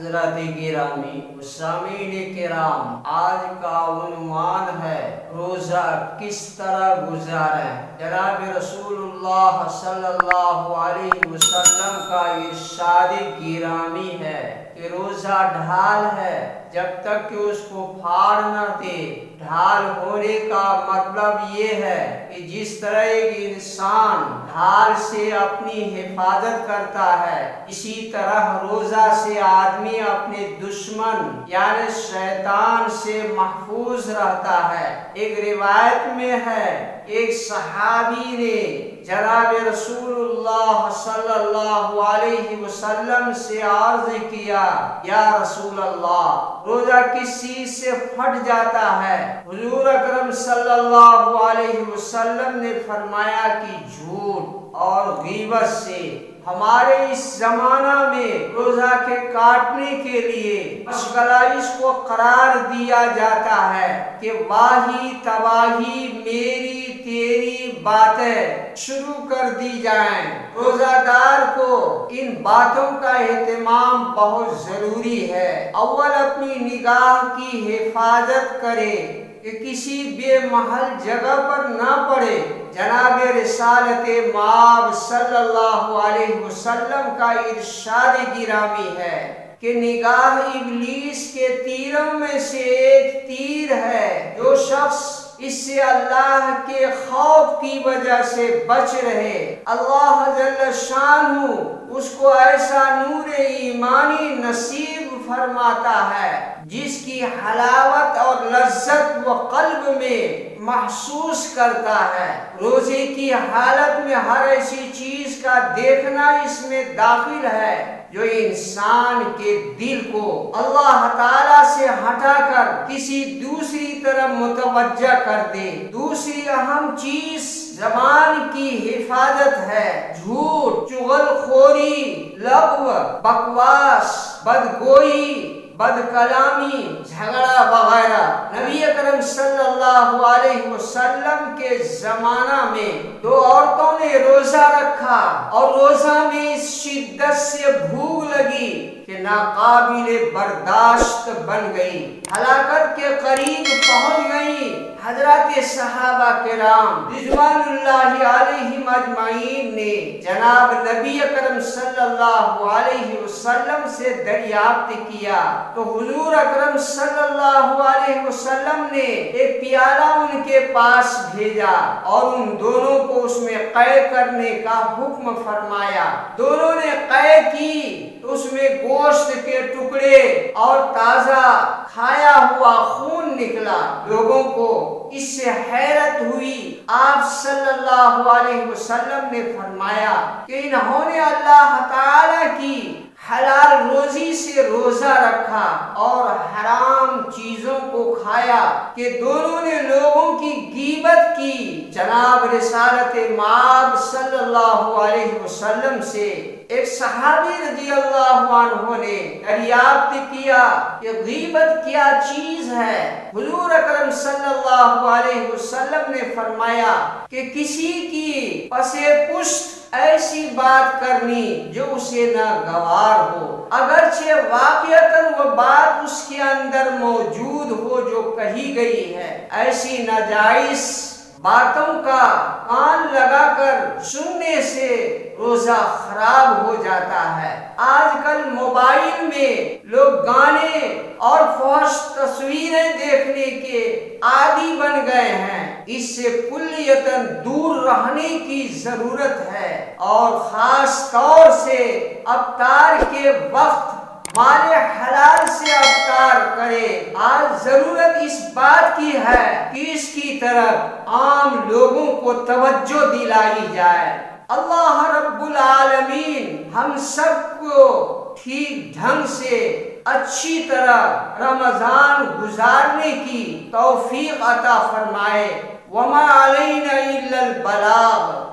حضرات گرامی و سامعین کرام، آج کا عنوان ہے روزہ کس طرح گزاریں۔ جناب رسول اللہ صلی اللہ علیہ وسلم کا ارشاد گرامی ہے کہ روزہ ڈھال ہے، جب تک کہ اس کو پھاڑ نہ دے۔ ڈھال ہونے کا مطلب یہ ہے کہ جس طرح ایک انسان ڈھال سے اپنی حفاظت کرتا ہے، اسی طرح روزہ سے آدمی اپنے دشمن یعنی شیطان سے محفوظ رہتا ہے۔ ایک روایت میں ہے، ایک صحابی نے جناب رسول اللہ صلی اللہ علیہ وسلم سے عرض کیا، یا رسول اللہ، روزہ کس چیز سے پھٹ جاتا ہے؟ حضور اکرم صلی اللہ علیہ وسلم نے فرمایا کہ جھوٹ اور غیبت سے۔ ہمارے اس زمانہ میں روزہ کے کاٹنے کے لیے مشغلہ اس کو قرار دیا جاتا ہے کہ واہی تباہی میری تیری باتیں شروع کر دی جائیں۔ روزہ دار کو ان باتوں کا اہتمام بہت ضروری ہے۔ اول اپنی نگاہ کی حفاظت کرے کہ کسی بے محل جگہ پر نہ پڑے۔ جناب رسالت مآب صلی اللہ علیہ وسلم کا ارشاد گرامی ہے کہ نگاہ ابلیس کے تیروں میں سے ایک تیر ہے۔ جو شخص اس سے اللہ کے خوف کی وجہ سے بچ رہے، اللہ جل شانہ اس کو ایسا نور ایمانی نصیب فرماتا ہے جس کی حلاوت اور لذت وہ قلب میں محسوس کرتا ہے۔ روزے کی حالت میں ہر ایسی چیز کا دیکھنا اس میں داخل ہے جو انسان کے دل کو اللہ تعالیٰ سے ہٹا کر کسی دوسری طرف متوجہ کر دے۔ دوسری اہم چیز زبان کی حفاظت ہے۔ جھوٹ، چغل خوری، لغو، بکواس، بدگوئی، بد کلامی، جھگڑا وغیرہ۔ نبی اکرم صلی اللہ علیہ وسلم کے زمانہ میں دو عورتوں نے روزہ رکھا اور روزہ میں اس شدت سے بھوک لگی کہ ناقابل برداشت بن گئی، ہلاکت کے قریب پہنچ گئی۔ حضرات صحابہ کرام رضوان اللہ علیہم اجمعین نے جناب نبی اکرم صلی اللہ علیہ وسلم سے دریافت کیا تو حضور اکرم صلی اللہ علیہ وسلم نے ایک پیالہ ان کے پاس بھیجا اور ان دونوں کو اس میں قے کرنے کا حکم فرمایا۔ دونوں نے قے کی تو اس میں گوشت کے ٹکڑے اور تازہ کھایا ہوا خون نکلا۔ لوگوں کو اس سے حیرت ہوئی۔ آپ صلی اللہ علیہ وسلم نے فرمایا کہ انہوں نے اللہ تعالی کی حلال روزی سے روزہ رکھا اور حرام چیزوں کو کھایا کہ دونوں نے لوگوں کی غیبت کی۔ جناب رسالت مآب صلی اللہ علیہ وسلم سے ایک صحابی رضی اللہ عنہ نے دریافت کیا کہ غیبت کیا چیز ہے؟ حضور اکرم صلی اللہ علیہ وسلم نے فرمایا کہ کسی کی پس پشت ایسی بات کرنی جو اسے ناگوار ہو، اگرچہ واقعتاً وہ بات اس کے اندر موجود ہو جو کہی گئی ہے۔ ایسی ناجائز باتوں کا کان لگا کر سننے سے روزہ خراب ہو جاتا ہے۔ آج کل موبائل میں لوگ گانے اور فحش تصویریں دیکھنے کے عادی بن گئے ہیں۔ اس سے کلیتاً دور رہنے کی ضرورت ہے اور خاص طور سے افطار کے وقت مال حلال سے افطار کرے۔ آج ضرورت اس بات کی ہے کہ اس کی طرف عام لوگوں کو توجہ دلائی جائے۔ اللہ رب العالمین ہم سب کو ٹھیک ڈھنگ سے اچھی طرح رمضان گزارنے کی توفیق عطا فرمائے۔ وما علینا الا البلاغ۔